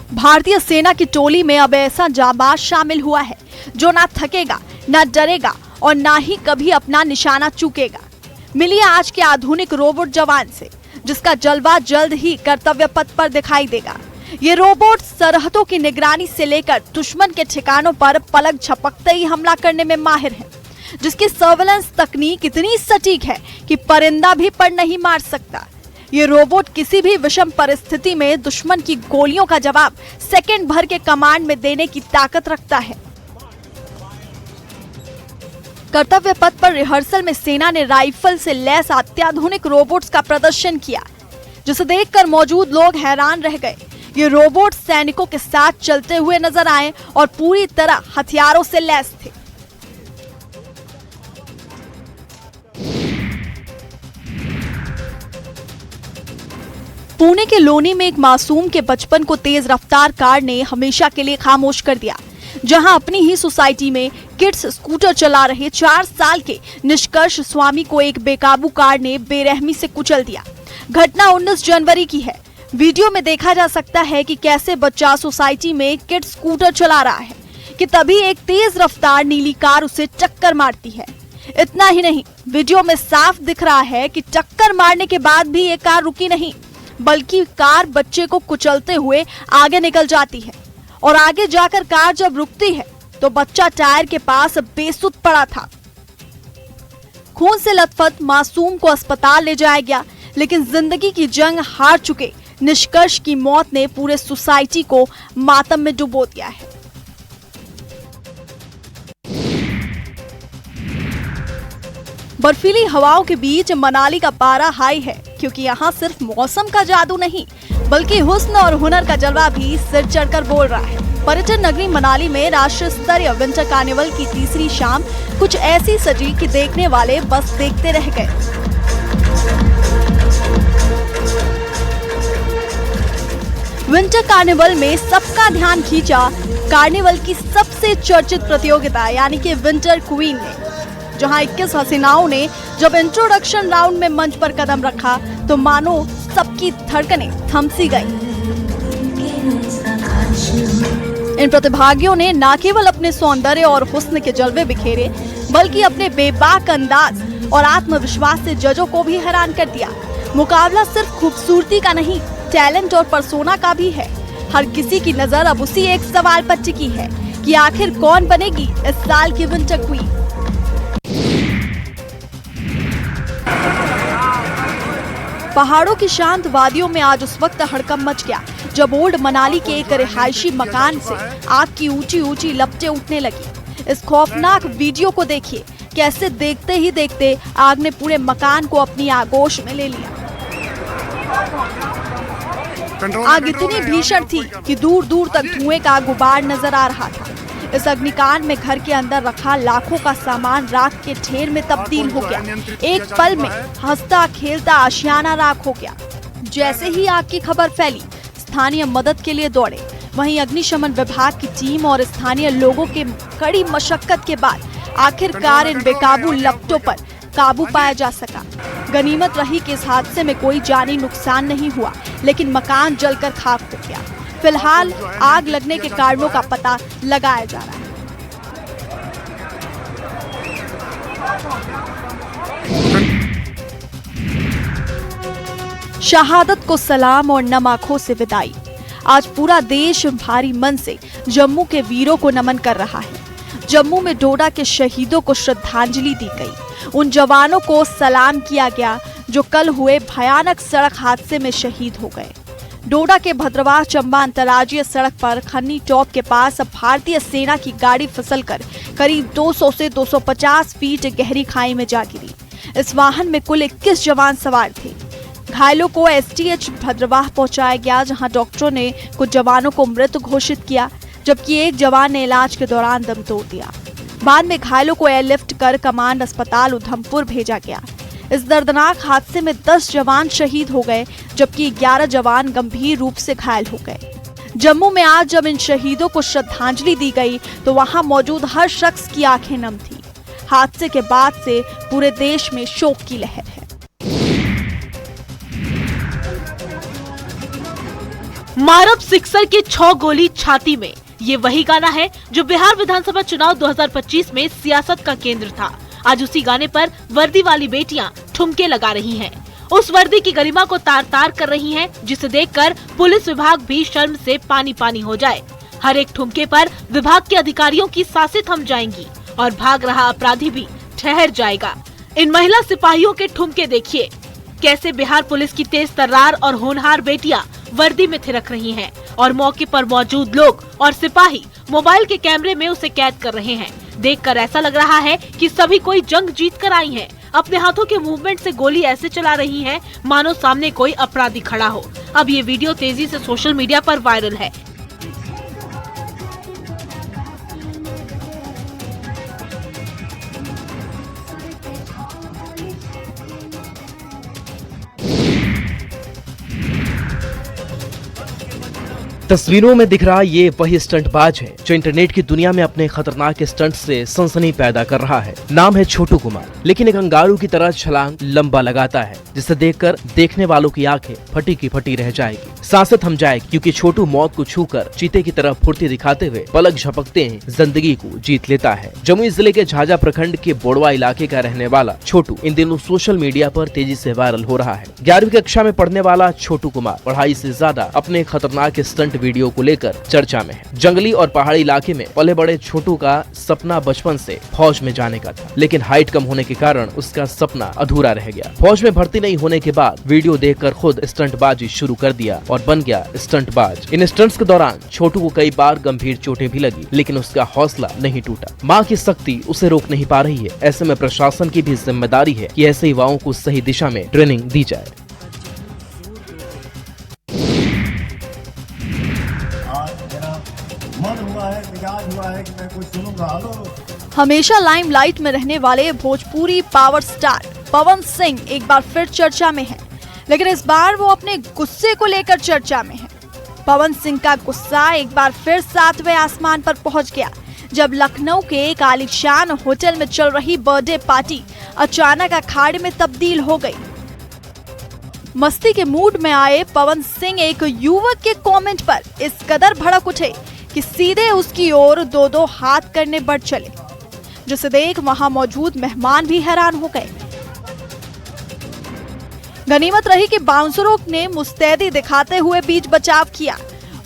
भारतीय सेना की टोली में अब ऐसा जाबाज शामिल हुआ है जो ना थकेगा, ना डरेगा और ना ही कभी अपना निशाना चूकेगा। मिलिए आज के आधुनिक रोबोट जवान से, जिसका जलवा जल्द ही कर्तव्य पथ पर दिखाई देगा। ये रोबोट सरहदों की निगरानी से लेकर दुश्मन के ठिकानों पर पलक झपकते ही हमला करने में माहिर है, जिसकी सर्वेलेंस तकनीक इतनी सटीक है कि परिंदा भी पर नहीं मार सकता। ये रोबोट किसी भी विषम परिस्थिति में दुश्मन की गोलियों का जवाब सेकंड भर के कमांड में देने की ताकत रखता है। कर्तव्य पथ पर रिहर्सल में सेना ने राइफल से लैस अत्याधुनिक रोबोट्स का प्रदर्शन किया, जिसे देखकर मौजूद लोग हैरान रह गए। ये रोबोट सैनिकों के साथ चलते हुए नजर आए और पूरी तरह हथियारों से लैस थे। पुणे के लोनी में एक मासूम के बचपन को तेज रफ्तार कार ने हमेशा के लिए खामोश कर दिया, जहां अपनी ही सोसाइटी में किड्स स्कूटर चला रहे 4 साल के निष्कर्ष स्वामी को एक बेकाबू कार ने बेरहमी से कुचल दिया। घटना 19 जनवरी की है। वीडियो में देखा जा सकता है कि कैसे बच्चा सोसाइटी में किड्स स्कूटर चला रहा है कि तभी एक तेज रफ्तार नीली कार उसे टक्कर मारती है। इतना ही नहीं, वीडियो में साफ दिख रहा है कि टक्कर मारने के बाद भी ये कार रुकी नहीं, बल्कि कार बच्चे को कुचलते हुए आगे निकल जाती है और आगे जाकर कार जब रुकती है तो बच्चा टायर के पास बेसुध पड़ा था। खून से लथपथ मासूम को अस्पताल ले जाया गया, लेकिन जिंदगी की जंग हार चुके निष्कर्ष की मौत ने पूरे सोसाइटी को मातम में डुबो दिया है। बर्फीली हवाओं के बीच मनाली का पारा हाई है, क्योंकि यहाँ सिर्फ मौसम का जादू नहीं बल्कि हुस्न और हुनर का जलवा भी सिर चढ़कर बोल रहा है। पर्यटन नगरी मनाली में राष्ट्रीय स्तरीय विंटर कार्निवल की तीसरी शाम कुछ ऐसी सजी कि देखने वाले बस देखते रह गए। विंटर कार्निवल में सबका ध्यान खींचा कार्निवल की सबसे चर्चित प्रतियोगिता यानी कि विंटर क्वीन ने, जहां 21 हसीनाओं ने जब इंट्रोडक्शन राउंड में मंच पर कदम रखा तो मानो सबकी धड़कनें थम सी गई। इन प्रतिभागियों ने न केवल अपने सौंदर्य और हुस्न के जलवे बिखेरे, बल्कि अपने बेबाक अंदाज और आत्मविश्वास से जजों को भी हैरान कर दिया। मुकाबला सिर्फ खूबसूरती का नहीं, टैलेंट और पर्सोना का भी है। हर किसी की नजर अब उसी एक सवाल पर टिकी है कि आखिर कौन बनेगी इस साल की विंटर क्वीन। पहाड़ों की शांत वादियों में आज उस वक्त हड़कंप मच गया जब ओल्ड मनाली के एक रिहायशी मकान से आग की ऊंची ऊंची लपटें उठने लगी। इस खौफनाक वीडियो को देखिए, कैसे देखते ही देखते आग ने पूरे मकान को अपनी आगोश में ले लिया। आग इतनी भीषण थी कि दूर दूर तक धुएं का गुबार नजर आ रहा था। इस अग्निकांड में घर के अंदर रखा लाखों का सामान राख के ढेर में तब्दील हो गया। एक पल में हंसता खेलता आशियाना राख हो गया। जैसे ही आग की खबर फैली, स्थानीय मदद के लिए दौड़े। वहीं अग्निशमन विभाग की टीम और स्थानीय लोगों के कड़ी मशक्कत के बाद आखिरकार इन बेकाबू लपटों पर काबू पाया जा सका। गनीमत रही कि इस हादसे में कोई जानी नुकसान नहीं हुआ, लेकिन मकान जलकर खाक हो गया। फिलहाल आग लगने के कारणों का पता लगाया जा रहा है। शहादत को सलाम और नम आंखों से विदाई। आज पूरा देश भारी मन से जम्मू के वीरों को नमन कर रहा है। जम्मू में डोडा के शहीदों को श्रद्धांजलि दी गई। उन जवानों को सलाम किया गया जो कल हुए भयानक सड़क हादसे में शहीद हो गए। डोडा के भद्रवाह चंबा अंतर्राज्यीय सड़क पर खन्नी टॉप के पास अब भारतीय सेना की गाड़ी फिसलकर करीब 200 से 250 फीट गहरी खाई में जा गिरी। इस वाहन में कुल 21 जवान सवार थे। घायलों को एसटीएच भद्रवाह पहुंचाया गया, जहां डॉक्टरों ने कुछ जवानों को मृत घोषित किया, जबकि एक जवान ने इलाज के दौरान दम तोड़ दिया। बाद में घायलों को एयरलिफ्ट कर कमांड अस्पताल उधमपुर भेजा गया। इस दर्दनाक हादसे में 10 जवान शहीद हो गए, जबकि 11 जवान गंभीर रूप से घायल हो गए। जम्मू में आज जब इन शहीदों को श्रद्धांजलि दी गई तो वहां मौजूद हर शख्स की आंखें नम थी। हादसे के बाद से पूरे देश में शोक की लहर है। मारब सिक्सर के 6 गोली छाती में, ये वही गाना है जो बिहार विधानसभा चुनाव 2025 में सियासत का केंद्र था। आज उसी गाने पर वर्दी वाली बेटियां ठुमके लगा रही हैं। उस वर्दी की गरिमा को तार तार कर रही हैं, जिसे देखकर पुलिस विभाग भी शर्म से पानी पानी हो जाए। हर एक ठुमके पर विभाग के अधिकारियों की सांसें थम जाएंगी और भाग रहा अपराधी भी ठहर जाएगा। इन महिला सिपाहियों के ठुमके देखिए, कैसे बिहार पुलिस की तेज तर्रार और होनहार बेटियां वर्दी में थिरक रही हैं और मौके पर मौजूद लोग और सिपाही मोबाइल के कैमरे में उसे कैद कर रहे हैं। देखकर ऐसा लग रहा है कि सभी कोई जंग जीत कर आई हैं। अपने हाथों के मूवमेंट से गोली ऐसे चला रही हैं मानो सामने कोई अपराधी खड़ा हो। अब ये वीडियो तेजी से सोशल मीडिया पर वायरल है। तस्वीरों में दिख रहा ये वही स्टंटबाज है जो इंटरनेट की दुनिया में अपने खतरनाक स्टंट से सनसनी पैदा कर रहा है। नाम है छोटू कुमार, लेकिन एक अंगारू की तरह छलांग लंबा लगाता है, जिसे देखकर देखने वालों की आंखें फटी की फटी रह जाएगी, सांसें थम जाएगी, क्योंकि छोटू मौत को छूकर चीते की तरह फुर्ती दिखाते हुए पलक झपकते ही जिंदगी को जीत लेता है। जमुई जिले के झाझा प्रखंड के बोड़वा इलाके का रहने वाला छोटू इन दिनों सोशल मीडिया पर तेजी से वायरल हो रहा है। 11वीं कक्षा में पढ़ने वाला छोटू कुमार पढ़ाई से ज्यादा अपने खतरनाक स्टंट वीडियो को लेकर चर्चा में है। जंगली और पहाड़ी इलाके में पले बड़े छोटू का सपना बचपन से फौज में जाने का था, लेकिन हाइट कम होने के कारण उसका सपना अधूरा रह गया। फौज में भर्ती नहीं होने के बाद वीडियो देखकर खुद स्टंटबाजी शुरू कर दिया और बन गया स्टंटबाज। इन स्टंट्स के दौरान छोटू को कई बार गंभीर चोटें भी लगी, लेकिन उसका हौसला नहीं टूटा। माँ की शक्ति उसे रोक नहीं पा रही है। ऐसे में प्रशासन की भी जिम्मेदारी है कि ऐसे युवाओं को सही दिशा में ट्रेनिंग दी जाए। मन हुआ है, मिजाज हुआ है कि मैं कुछ सुनूंगा। हमेशा लाइमलाइट में रहने वाले भोजपुरी पावर स्टार पवन सिंह एक बार फिर चर्चा में है, लेकिन इस बार वो अपने गुस्से को लेकर चर्चा में है। पवन सिंह का गुस्सा एक बार फिर 7वें आसमान पर पहुंच गया, जब लखनऊ के एक आलीशान होटल में चल रही बर्थडे पार्टी अचानक अखाड़े में तब्दील हो गई। मस्ती के मूड में आए पवन सिंह एक युवक के कमेंट पर इस कदर भड़क उठे कि सीधे उसकी ओर 2-2 हाथ करने बढ़ चले, जिसे देख वहां मौजूद मेहमान भी हैरान हो गए। गनीमत रही कि बाउंसरों ने मुस्तैदी दिखाते हुए बीच बचाव किया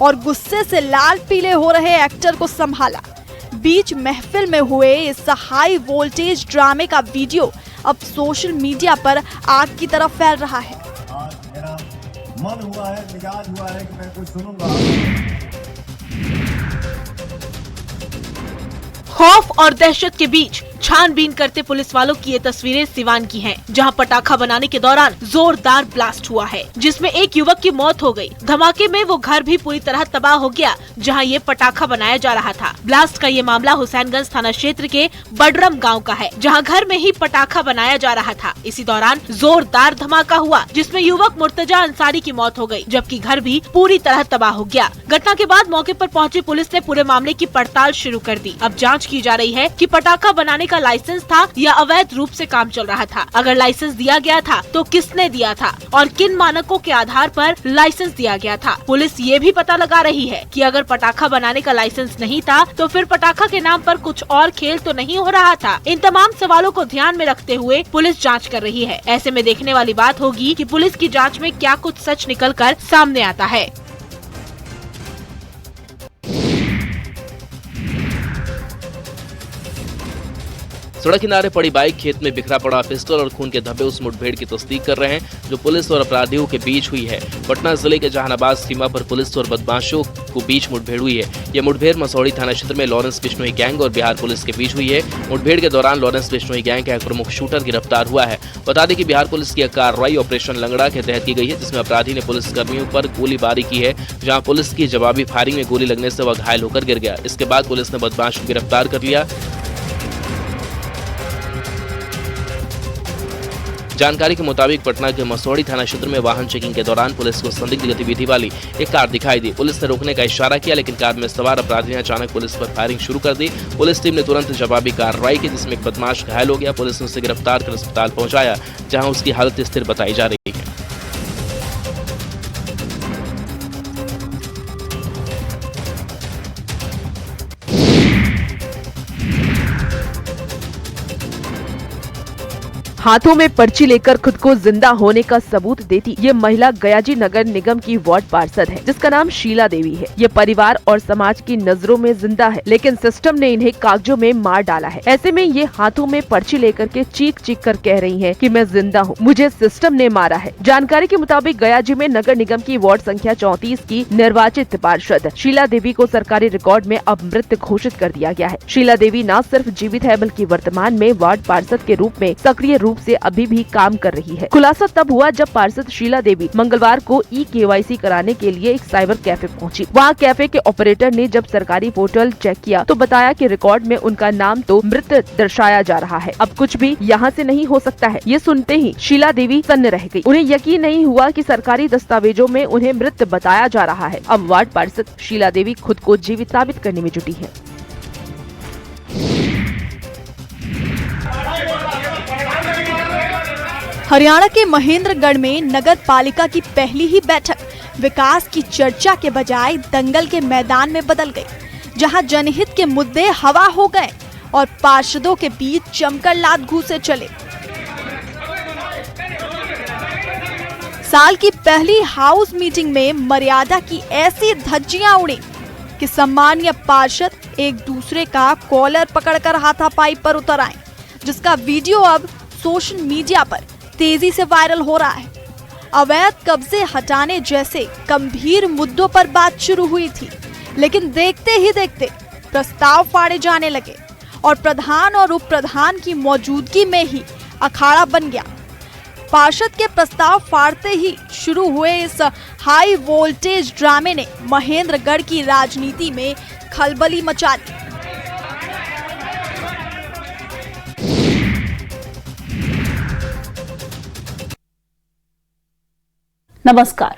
और गुस्से से लाल पीले हो रहे एक्टर को संभाला। बीच महफिल में हुए इस हाई वोल्टेज ड्रामे का वीडियो अब सोशल मीडिया पर आग की तरह फैल रहा है। आज मेरा मन हुआ है, मिजाज हुआ है कि मैं कुछ सुनूंगा। खौफ और दहशत के बीच छानबीन करते पुलिस वालों की ये तस्वीरें सिवान की हैं, जहां पटाखा बनाने के दौरान जोरदार ब्लास्ट हुआ है, जिसमें एक युवक की मौत हो गई। धमाके में वो घर भी पूरी तरह तबाह हो गया जहां ये पटाखा बनाया जा रहा था। ब्लास्ट का ये मामला हुसैनगंज थाना क्षेत्र के बडरम गांव का है, जहां घर में ही पटाखा बनाया जा रहा था। इसी दौरान जोरदार धमाका हुआ, जिसमें युवक मुर्तजा अंसारी की मौत हो गई, जबकि घर भी पूरी तरह तबाह हो गया। घटना के बाद मौके पर पहुंची पुलिस ने पूरे मामले की पड़ताल शुरू कर दी। अब जाँच की जा रही है कि पटाखा बनाने का लाइसेंस था या अवैध रूप से काम चल रहा था। अगर लाइसेंस दिया गया था तो किसने दिया था और किन मानकों के आधार पर लाइसेंस दिया गया था। पुलिस ये भी पता लगा रही है कि अगर पटाखा बनाने का लाइसेंस नहीं था तो फिर पटाखा के नाम पर कुछ और खेल तो नहीं हो रहा था। इन तमाम सवालों को ध्यान में रखते हुए पुलिस जाँच कर रही है। ऐसे में देखने वाली बात होगी कि पुलिस की जाँच में क्या कुछ सच निकल कर सामने आता है। सड़क किनारे पड़ी बाइक, खेत में बिखरा पड़ा पिस्टल और खून के धब्बे उस मुठभेड़ की तस्दीक कर रहे हैं जो पुलिस और अपराधियों के बीच हुई है। पटना जिले के जहानाबाद सीमा पर पुलिस और बदमाशों को बीच मुठभेड़ हुई है। यह मुठभेड़ मसौड़ी थाना क्षेत्र में लॉरेंस बिश्नोई गैंग और बिहार पुलिस के बीच हुई है। मुठभेड़ के दौरान लॉरेंस बिश्नोई गैंग का एक प्रमुख शूटर गिरफ्तार हुआ है। बता दें कि बिहार पुलिस की कार्रवाई ऑपरेशन लंगड़ा के तहत की गई है, जिसमें अपराधी ने पुलिस कर्मियों पर गोलीबारी की है, जहाँ पुलिस की जवाबी फायरिंग में गोली लगने से वह घायल होकर गिर गया। इसके बाद पुलिस ने बदमाश को गिरफ्तार कर लिया। जानकारी के मुताबिक पटना के मसौड़ी थाना क्षेत्र में वाहन चेकिंग के दौरान पुलिस को संदिग्ध गतिविधि वाली एक कार दिखाई दी। पुलिस ने रोकने का इशारा किया, लेकिन कार में सवार अपराधी ने अचानक पुलिस पर फायरिंग शुरू कर दी। पुलिस टीम ने तुरंत जवाबी कार्रवाई की, जिसमें एक बदमाश घायल हो गया। पुलिस ने उसे गिरफ्तार कर अस्पताल पहुंचाया, जहां उसकी हालत स्थिर बताई जा रही है। हाथों में पर्ची लेकर खुद को जिंदा होने का सबूत देती ये महिला गयाजी नगर निगम की वार्ड पार्षद है, जिसका नाम शीला देवी है। ये परिवार और समाज की नजरों में जिंदा है, लेकिन सिस्टम ने इन्हें कागजों में मार डाला है। ऐसे में ये हाथों में पर्ची लेकर के चीख चीख कर कह रही है कि मैं जिंदा हूँ, मुझे सिस्टम ने मारा है। जानकारी के मुताबिक गयाजी में नगर निगम की वार्ड संख्या 34 की निर्वाचित पार्षद शीला देवी को सरकारी रिकॉर्ड में अब मृत घोषित कर दिया गया है। शीला देवी न सिर्फ जीवित है, बल्कि वर्तमान में वार्ड पार्षद के रूप में सक्रिय रूप से अभी भी काम कर रही है। खुलासा तब हुआ जब पार्षद शीला देवी मंगलवार को KYC कराने के लिए एक साइबर कैफे पहुंची। वहां कैफे के ऑपरेटर ने जब सरकारी पोर्टल चेक किया तो बताया कि रिकॉर्ड में उनका नाम तो मृत दर्शाया जा रहा है। अब कुछ भी यहाँ से नहीं हो सकता है। ये सुनते ही शीला देवी सन्न रह गई। उन्हें यकीन नहीं हुआ कि सरकारी दस्तावेजों में उन्हें मृत बताया जा रहा है। अब वार्ड पार्षद शीला देवी खुद को जीवित साबित करने में जुटी है। हरियाणा के महेंद्रगढ़ में नगर पालिका की पहली ही बैठक विकास की चर्चा के बजाय दंगल के मैदान में बदल गई, जहां जनहित के मुद्दे हवा हो गए और पार्षदों के बीच जमकर लात घूंसे चले। साल की पहली हाउस मीटिंग में मर्यादा की ऐसी धज्जियां उड़ी कि सम्मानीय पार्षद एक दूसरे का कॉलर पकड़कर हाथापाई पर उतर आए, जिसका वीडियो अब सोशल मीडिया पर तेजी से वायरल हो रहा है। अवैध कब्जे हटाने जैसे गंभीर मुद्दों पर बात शुरू हुई थी, लेकिन देखते ही देखते प्रस्ताव फाड़े जाने लगे और प्रधान और उप प्रधान की मौजूदगी में ही अखाड़ा बन गया। पार्षद के प्रस्ताव फाड़ते ही शुरू हुए इस हाई वोल्टेज ड्रामे ने महेंद्रगढ़ की राजनीति में खलबली मचा दी। नमस्कार,